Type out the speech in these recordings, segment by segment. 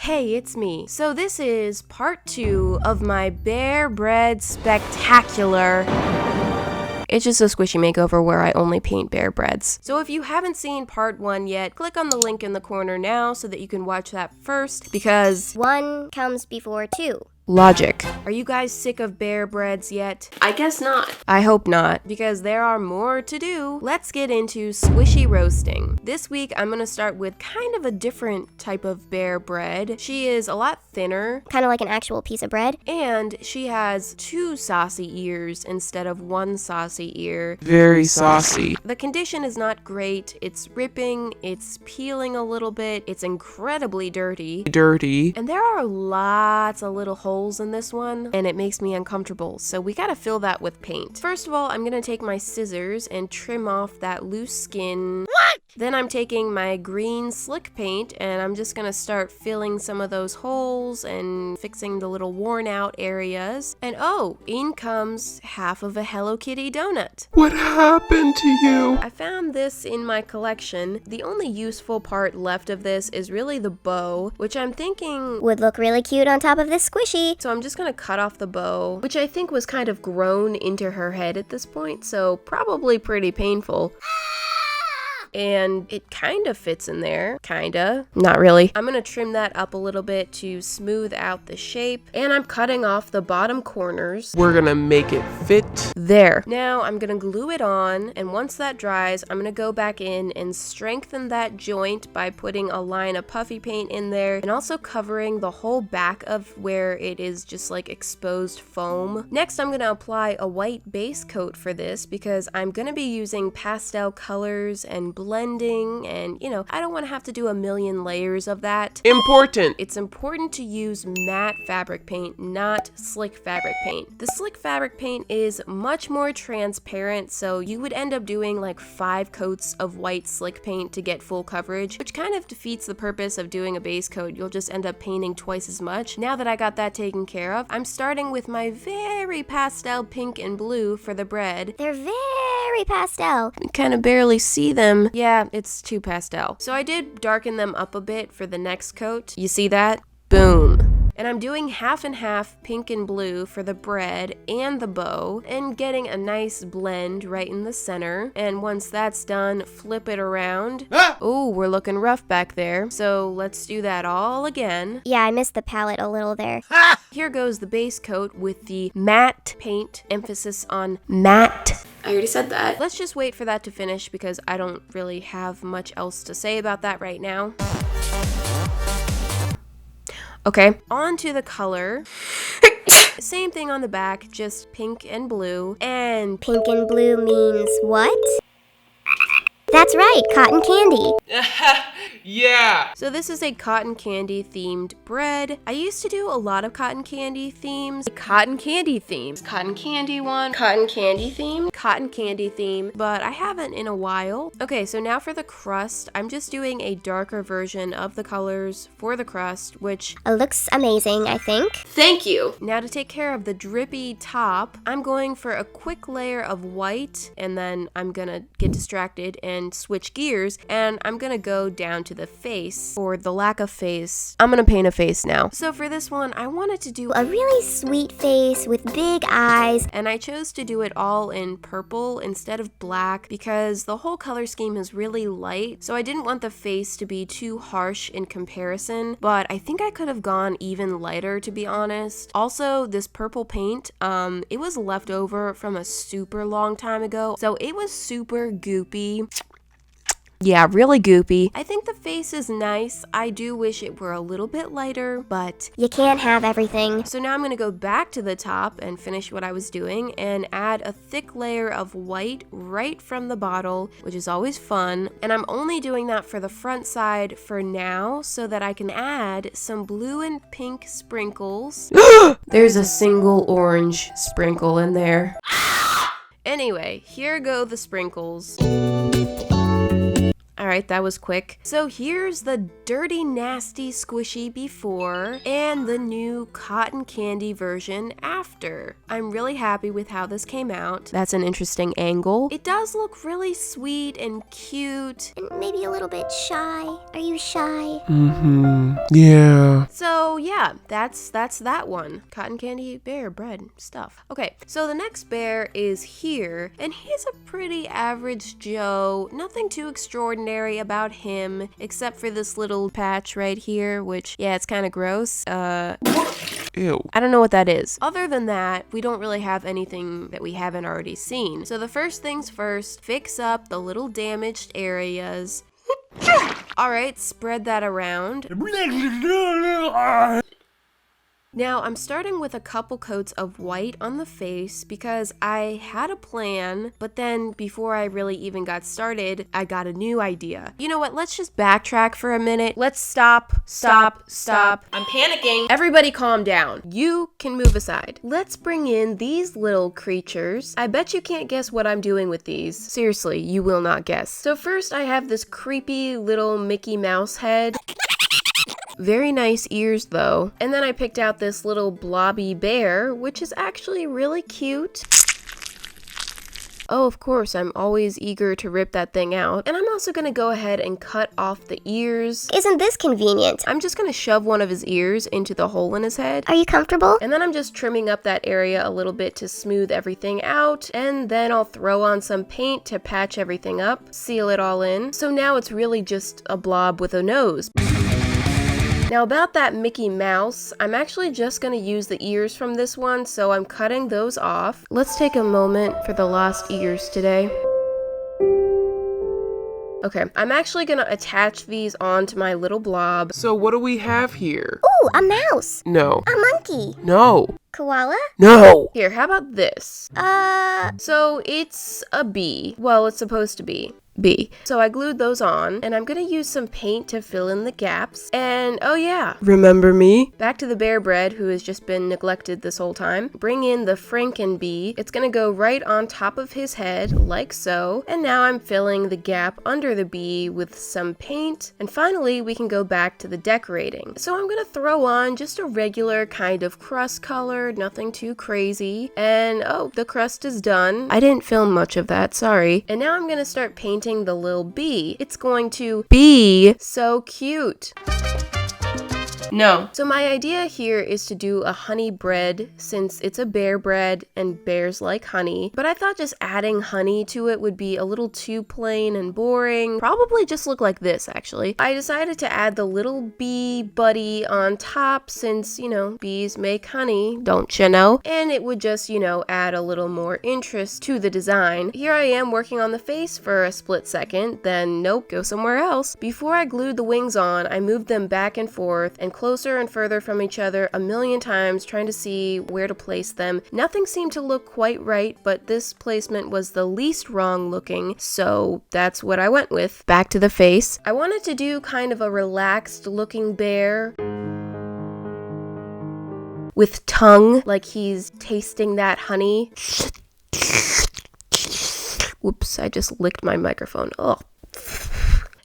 Hey, it's me. So this is part 2 of my Bear Bread Spectacular. It's just a squishy makeover where I only paint bear breads. So if you haven't seen part 1 yet, click on the link in the corner now so that you can watch that first, because 1 comes before 2. Logic. Are you guys sick of bear breads yet? I guess not. I hope not, because there are more to do. Let's get into squishy roasting. This week, I'm gonna start with kind of a different type of bear bread. She is a lot thinner, Kind of like an actual piece of bread. and she has 2 saucy ears instead of 1 saucy ear. Very saucy. The condition is not great. It's ripping, it's peeling a little bit, it's incredibly dirty. Dirty. And there are lots of little holes in this one, and it makes me uncomfortable, so we gotta fill that with paint. First of all, I'm gonna take my scissors and trim off that loose skin. What? Then I'm taking my green slick paint, and I'm just gonna start filling some of those holes and fixing the little worn out areas. And oh, in comes half of a Hello Kitty donut. What happened to you? I found this in my collection. The only useful part left of this is really the bow, which I'm thinking, Would look really cute on top of this squishy. so I'm just gonna cut off the bow, which I think was kind of grown into her head at this point, so probably pretty painful. And it kind of fits in there. Kinda. Not really. I'm gonna trim that up a little bit to smooth out the shape, and I'm cutting off the bottom corners. We're gonna make it fit. There. Now I'm gonna glue it on, and once that dries, I'm gonna go back in and strengthen that joint by putting a line of puffy paint in there, and also covering the whole back of where it is just like exposed foam. Next, I'm gonna apply a white base coat for this because I'm gonna be using pastel colors and blending, and I don't want to have to do a million layers of that. Important. It's important to use matte fabric paint, not slick fabric paint. The slick fabric paint is much more transparent, so you would end up doing like 5 coats of white slick paint to get full coverage, which kind of defeats the purpose of doing a base coat. You'll just end up painting twice as much. Now that I got that taken care of, I'm starting with my very pastel pink and blue for the bread. They're very pastel. You kind of barely see them. Yeah, it's too pastel. So I did darken them up a bit for the next coat. You see that? Boom. And I'm doing half and half pink and blue for the bread and the bow, and getting a nice blend right in the center. And once that's done, flip it around. Oh, we're looking rough back there. So let's do that all again. Yeah, I missed the palette a little there. Here goes the base coat with the matte paint, emphasis on matte. I already said that. Let's just wait for that to finish because I don't really have much else to say about that right now. Okay, on to the color. Same thing on the back, just pink and blue. And Pink and blue means what? That's right, cotton candy. Yeah. so this is a cotton candy themed bread. I used to do a lot of cotton candy themes. Cotton candy themes. Cotton candy one. Cotton candy theme. Cotton candy theme. But I haven't in a while. Okay, so now for the crust. I'm just doing a darker version of the colors for the crust, which It looks amazing, I think. Thank you. now to take care of the drippy top, I'm going for a quick layer of white, and then I'm gonna get distracted and switch gears, and I'm gonna go down to the face. For the lack of face, I'm gonna paint a face now. So for this one, I wanted to do A really sweet face with big eyes. and I chose to do it all in purple instead of black because the whole color scheme is really light, so I didn't want the face to be too harsh in comparison, but I think I could have gone even lighter, to be honest. Also, this purple paint, it was left over from a super long time ago, so it was super goopy. Yeah, really goopy. I think the face is nice. I do wish it were a little bit lighter, but You can't have everything. so now I'm going to go back to the top and finish what I was doing and add a thick layer of white right from the bottle, which is always fun. And I'm only doing that for the front side for now so that I can add some blue and pink sprinkles. There's a single orange sprinkle in there. Anyway, here go the sprinkles. Alright, that was quick. So here's the dirty, nasty, squishy before and the new cotton candy version after. I'm really happy with how this came out. That's an interesting angle. It does look really sweet and cute. And maybe a little bit shy. Are you shy? Yeah. So yeah, that's that one. Cotton candy bear bread stuff. Okay, so the next bear is here, and he's a pretty average Joe. Nothing too extraordinary about him, except for this little patch right here, which, yeah, it's kind of gross. Ew. I don't know what that is. Other than that, we don't really have anything that we haven't already seen. So the first things first, fix up the little damaged areas. Alright, spread that around. Now, I'm starting with a couple coats of white on the face because I had a plan, but then before I really even got started, I got a new idea. You know what? Let's just backtrack for a minute. Let's stop. I'm panicking. Everybody calm down. You can move aside. Let's bring in these little creatures. I bet you can't guess what I'm doing with these. Seriously, you will not guess. So first I have this creepy little Mickey Mouse head. Very nice ears though. And then I picked out this little blobby bear, which is actually really cute. Oh, of course, I'm always eager to rip that thing out. And I'm also gonna go ahead and cut off the ears. Isn't this convenient? I'm just gonna shove one of his ears into the hole in his head. Are you comfortable? And then I'm just trimming up that area a little bit to smooth everything out. And then I'll throw on some paint to patch everything up, seal it all in. So now it's really just a blob with a nose. Now about that Mickey Mouse, I'm actually just going to use the ears from this one, so I'm cutting those off. Let's take a moment for the lost ears today. Okay, I'm actually going to attach these onto my little blob. So what do we have here? Ooh, a mouse. No. A monkey. No. Koala? No. Here, how about this? So it's a bee. Well, it's supposed to be. B. So I glued those on, and I'm gonna use some paint to fill in the gaps. And oh yeah, remember me? Back to the bear bread, who has just been neglected this whole time. Bring in the Franken bee. It's gonna go right on top of his head, like so. And now I'm filling the gap under the bee with some paint. And finally, we can go back to the decorating. So I'm gonna throw on just a regular kind of crust color, nothing too crazy. And oh, the crust is done. I didn't film much of that, sorry. And now I'm gonna start painting the little bee. It's going to be so cute. No. So my idea here is to do a honey bread since it's a bear bread and bears like honey. But I thought just adding honey to it would be a little too plain and boring. Probably just look like this actually. I decided to add the little bee buddy on top since, you know, bees make honey, don't you know? And it would just, you know, add a little more interest to the design. Here I am working on the face for a split second, then nope, go somewhere else. Before I glued the wings on, I moved them back and forth and closer and further from each other a million times, trying to see where to place them. Nothing seemed to look quite right, but this placement was the least wrong looking, so that's what I went with. Back to the face. I wanted to do kind of a relaxed looking bear with tongue, like he's tasting that honey. Whoops, I just licked my microphone. Oh.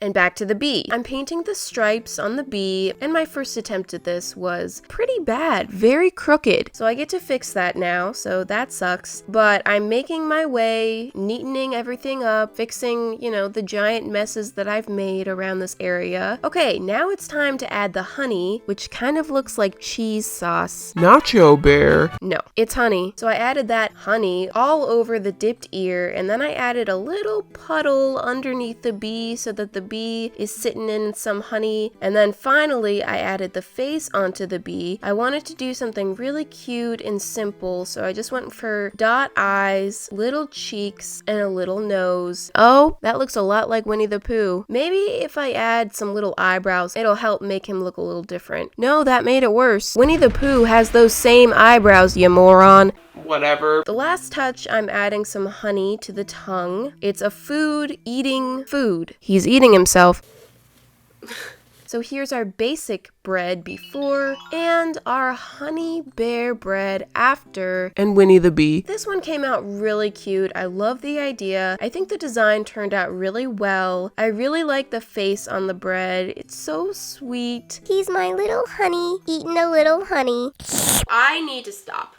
And back to the bee. I'm painting the stripes on the bee, and my first attempt at this was pretty bad, very crooked. So I get to fix that now, so that sucks. But I'm making my way, neatening everything up, fixing, you know, the giant messes that I've made around this area. Okay, now it's time to add the honey, which kind of looks like cheese sauce. Nacho bear. No, it's honey. So I added that honey all over the dipped ear, and then I added a little puddle underneath the bee so that the bee is sitting in some honey. And then finally I added the face onto the bee. I wanted to do something really cute and simple, so I just went for dot eyes, little cheeks, and a little nose. Oh, that looks a lot like Winnie the Pooh. Maybe if I add some little eyebrows, it'll help make him look a little different. No, that made it worse. Winnie the Pooh has those same eyebrows, you moron. Whatever. The last touch, I'm adding some honey to the tongue. It's a food-eating food. He's eating himself. So here's our basic bread before and our honey bear bread after. And Winnie the Bee. This one came out really cute. I love the idea. I think the design turned out really well. I really like the face on the bread. It's so sweet. He's my little honey, eating a little honey. I need to stop.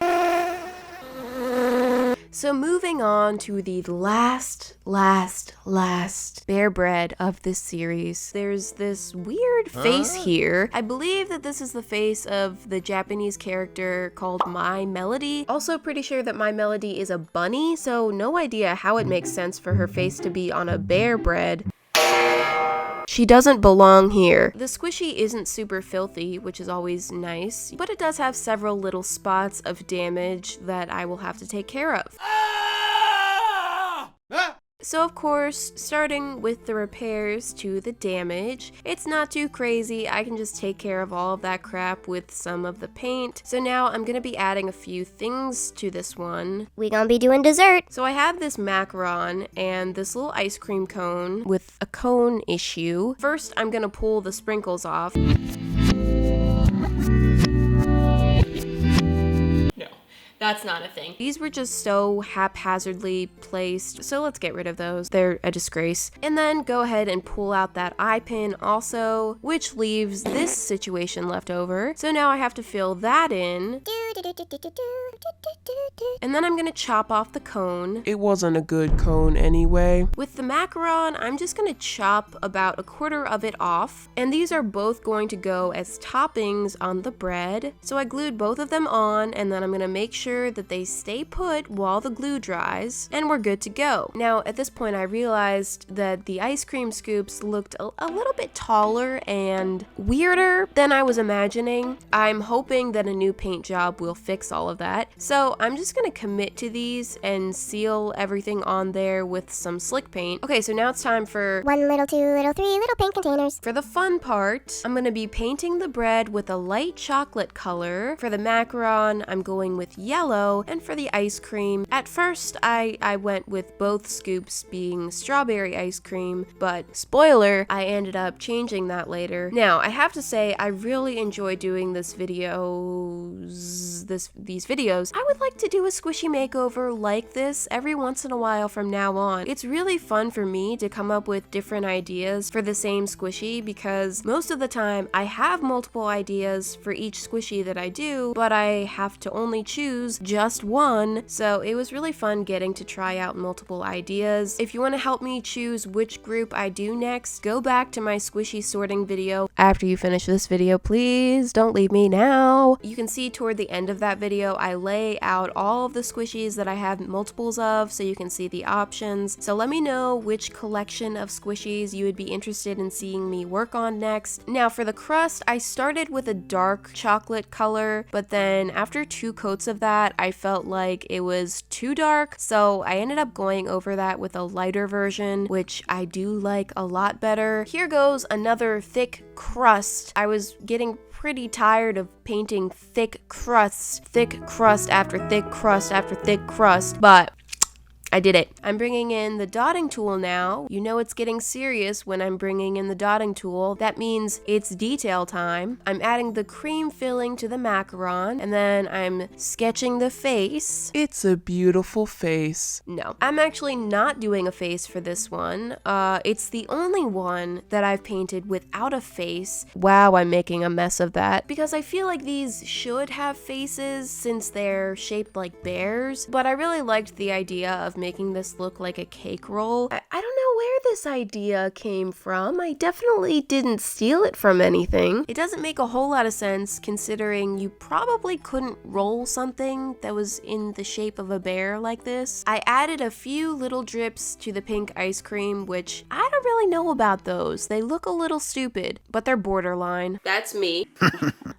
So moving on to the last bear bread of this series. There's this weird face here. I believe that this is the face of the Japanese character called My Melody. Also pretty sure that My Melody is a bunny, so no idea how it makes sense for her face to be on a bear bread. She doesn't belong here. The squishy isn't super filthy, which is always nice, but it does have several little spots of damage that I will have to take care of. So of course, starting with the repairs to the damage, it's not too crazy. I can just take care of all of that crap with some of the paint. So now I'm gonna be adding a few things to this one. We gonna be doing dessert. So I have this macaron and this little ice cream cone with a cone issue. First, I'm gonna pull the sprinkles off. That's not a thing. These were just so haphazardly placed, so let's get rid of those. They're a disgrace. And then go ahead and pull out that eye pin also, which leaves this situation left over. So now I have to fill that in. And then I'm gonna chop off the cone. It wasn't a good cone anyway. With the macaron, I'm just gonna chop about a quarter of it off. And these are both going to go as toppings on the bread. So I glued both of them on, and then I'm gonna make sure that they stay put while the glue dries, and we're good to go. Now, at this point, I realized that the ice cream scoops looked a little bit taller and weirder than I was imagining. I'm hoping that a new paint job will fix all of that. So I'm just gonna commit to these and seal everything on there with some slick paint. Okay, so now it's time for 1 little, 2 little, 3 little paint containers. For the fun part, I'm gonna be painting the bread with a light chocolate color. For the macaron, I'm going with yellow, and for the ice cream, at first I went with both scoops being strawberry ice cream, but spoiler, I ended up changing that later. Now, I have to say, I really enjoy doing these videos. I would like to do a squishy makeover like this every once in a while from now on. It's really fun for me to come up with different ideas for the same squishy, because most of the time I have multiple ideas for each squishy that I do, but I have to only choose just one, so it was really fun getting to try out multiple ideas. If you want to help me choose which group I do next, go back to my squishy sorting video after you finish this video. Please don't leave me now. You can see toward the end of that video, I lay out all of the squishies that I have multiples of, so you can see the options. So let me know which collection of squishies you would be interested in seeing me work on next. Now for the crust, I started with a dark chocolate color, but then after 2 coats of that, I felt like it was too dark, so I ended up going over that with a lighter version, which I do like a lot better. Here goes another thick crust. I was getting pretty tired of painting thick crust after thick crust after thick crust, but I did it. I'm bringing in the dotting tool now. You know it's getting serious when I'm bringing in the dotting tool. That means it's detail time. I'm adding the cream filling to the macaron, and then I'm sketching the face. It's a beautiful face. No, I'm actually not doing a face for this one. It's the only one that I've painted without a face. Wow, I'm making a mess of that, because I feel like these should have faces since they're shaped like bears, but I really liked the idea of making this look like a cake roll. I don't know where this idea came from. I definitely didn't steal it from anything. It doesn't make a whole lot of sense considering you probably couldn't roll something that was in the shape of a bear like this. I added a few little drips to the pink ice cream, which I don't really know about those. They look a little stupid, but they're borderline. That's me.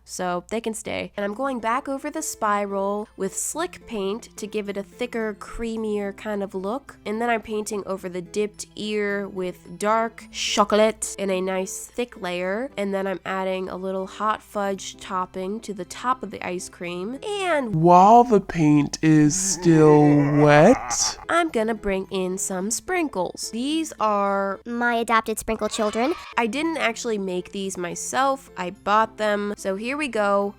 so they can stay. And I'm going back over the spiral with slick paint to give it a thicker, creamier kind of look. And then I'm painting over the dipped ear with dark chocolate in a nice thick layer. And then I'm adding a little hot fudge topping to the top of the ice cream. And While the paint is still wet, I'm gonna bring in some sprinkles. These are... My adopted sprinkle children. I didn't actually make these myself, I bought them. So here we go.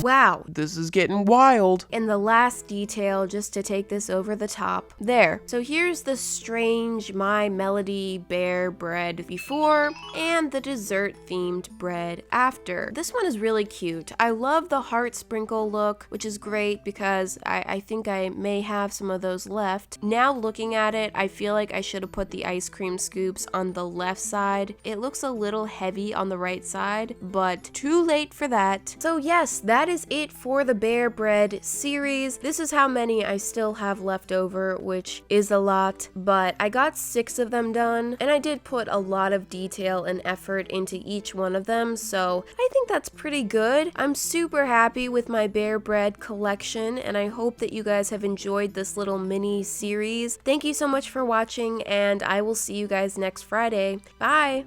Wow. this is getting wild. And the last detail, just to take this over the top. There. So here's the strange My Melody bear bread before and the dessert themed bread after. This one is really cute. I love the heart sprinkle look, which is great because I think I may have some of those left. Now looking at it, I feel like I should have put the ice cream scoops on the left side. It looks a little heavy on the right side, but too late for that. So yes, that is it for the bear bread series. This is how many I still have left over, which is a lot, but I got 6 of them done, and I did put a lot of detail and effort into each one of them, so I think that's pretty good. I'm super happy with my bear bread collection, and I hope that you guys have enjoyed this little mini series. Thank you so much for watching, and I will see you guys next Friday. Bye!